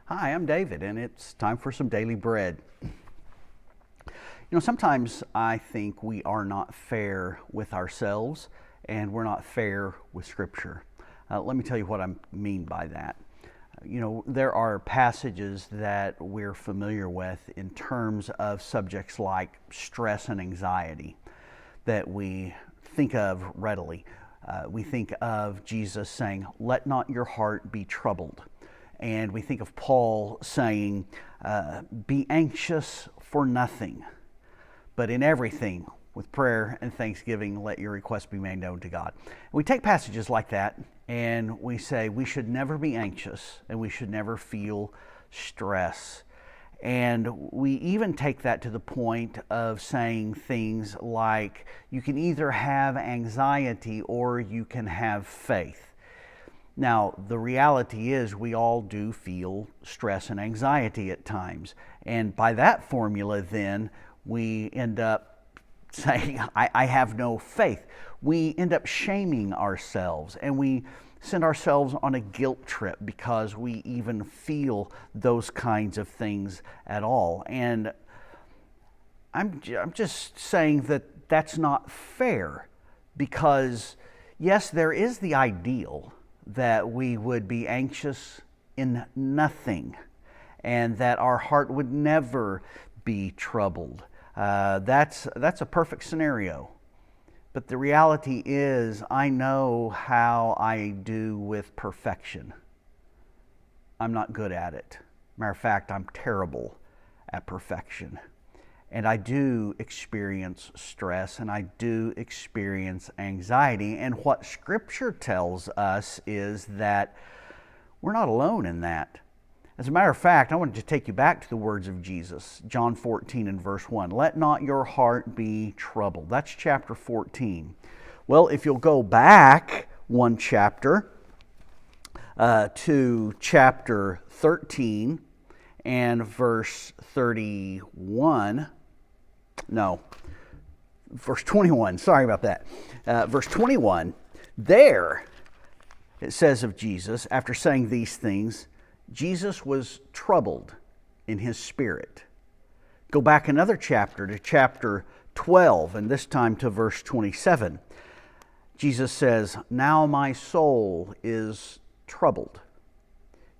Hi, I'm David, and it's time for some daily bread. Sometimes I think we are not fair with ourselves, and we're not fair with Scripture. Let me tell you what I mean by that. There are passages that we're familiar with in terms of subjects like stress and anxiety that we think of readily. We think of Jesus saying, "Let not your heart be troubled." And we think of Paul saying, "Be anxious for nothing, but in everything, with prayer and thanksgiving, let your requests be made known to God." We take passages like that and we say we should never be anxious and we should never feel stress. And we even take that to the point of saying things like, you can either have anxiety or you can have faith. Now, the reality is we all do feel stress and anxiety at times. And by that formula, then, we end up saying, I have no faith. We end up shaming ourselves, and we send ourselves on a guilt trip because we even feel those kinds of things at all. And I'm just saying that that's not fair, because yes, there is the ideal that we would be anxious in nothing and that our heart would never be troubled. That's a perfect scenario. But the reality is, I know how I do with perfection. I'm not good at it. Matter of fact, I'm terrible at perfection. And I do experience stress and I do experience anxiety. And what Scripture tells us is that we're not alone in that. As a matter of fact, I wanted to take you back to the words of Jesus, John 14 and verse 1. "Let not your heart be troubled." That's chapter 14. Well, if you'll go back one chapter to chapter 13 and verse 31, verse 21, sorry about that. Verse 21, there it says of Jesus, after saying these things, Jesus was troubled in his spirit. Go back another chapter to chapter 12, and this time to verse 27. Jesus says, "Now my soul is troubled."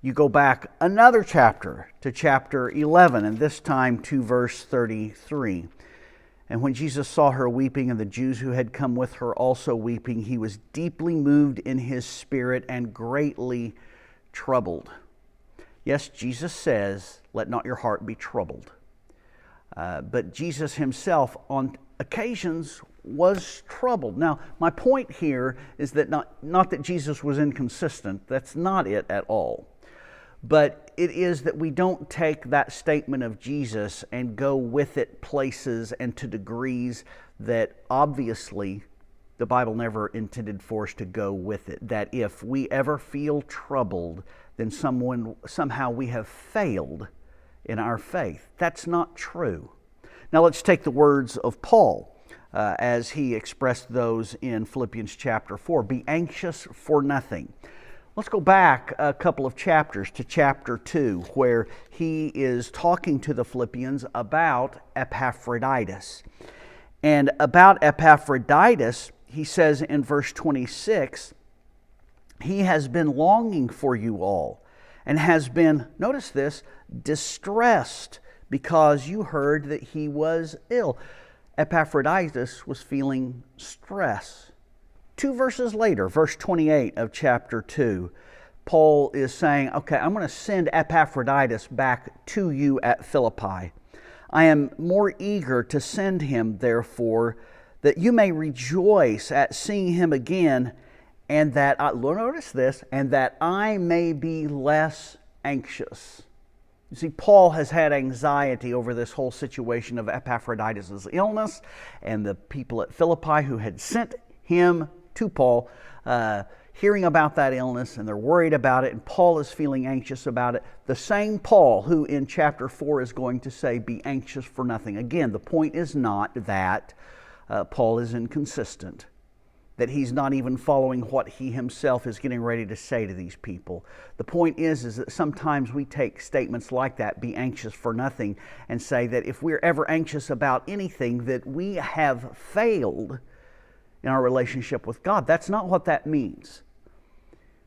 You go back another chapter to chapter 11, and this time to verse 33. "And when Jesus saw her weeping, and the Jews who had come with her also weeping, he was deeply moved in his spirit and greatly troubled." Yes, Jesus says, "Let not your heart be troubled." But Jesus himself, on occasions, was troubled. Now, my point here is that not that Jesus was inconsistent. That's not it at all. But it is that we don't take that statement of Jesus and go with it places and to degrees that obviously the Bible never intended for us to go with it. That if we ever feel troubled, then somehow we have failed in our faith. That's not true. Now let's take the words of Paul as he expressed those in Philippians chapter 4. "Be anxious for nothing." Let's go back a couple of chapters to chapter 2, where he is talking to the Philippians about Epaphroditus. And about Epaphroditus, he says in verse 26, "He has been longing for you all and has been," notice this, "distressed because you heard that he was ill." Epaphroditus was feeling stress. 2 verses later, verse 28 of chapter 2, Paul is saying, okay, I'm going to send Epaphroditus back to you at Philippi. "I am more eager to send him, therefore, that you may rejoice at seeing him again, and that," notice this, "and that I may be less anxious." You see, Paul has had anxiety over this whole situation of Epaphroditus' illness, and the people at Philippi who had sent him to Paul, hearing about that illness, and they're worried about it, and Paul is feeling anxious about it. The same Paul who in chapter 4 is going to say, "Be anxious for nothing." Again, the point is not that Paul is inconsistent. that he's not even following what he himself is getting ready to say to these people. The point is that sometimes we take statements like that, be anxious for nothing, and say that if we're ever anxious about anything, that we have failed in our relationship with God. That's not what that means.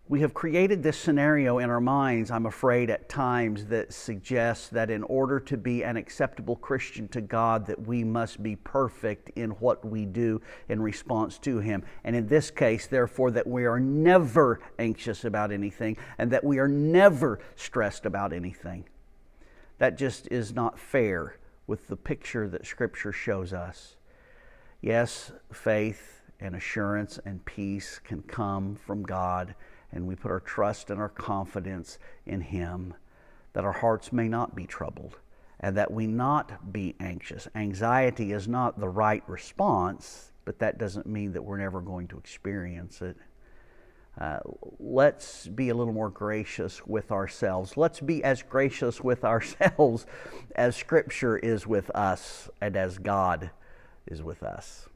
We have created this scenario in our minds, I'm afraid, at times that suggests that in order to be an acceptable Christian to God, that we must be perfect in what we do in response to Him. And in this case, therefore, that we are never anxious about anything and that we are never stressed about anything. That just is not fair with the picture that Scripture shows us. Yes, faith and assurance and peace can come from God, and we put our trust and our confidence in Him, that our hearts may not be troubled, and that we not be anxious. Anxiety is not the right response, but that doesn't mean that we're never going to experience it. Let's be a little more gracious with ourselves. Let's be as gracious with ourselves as Scripture is with us and as God is with us.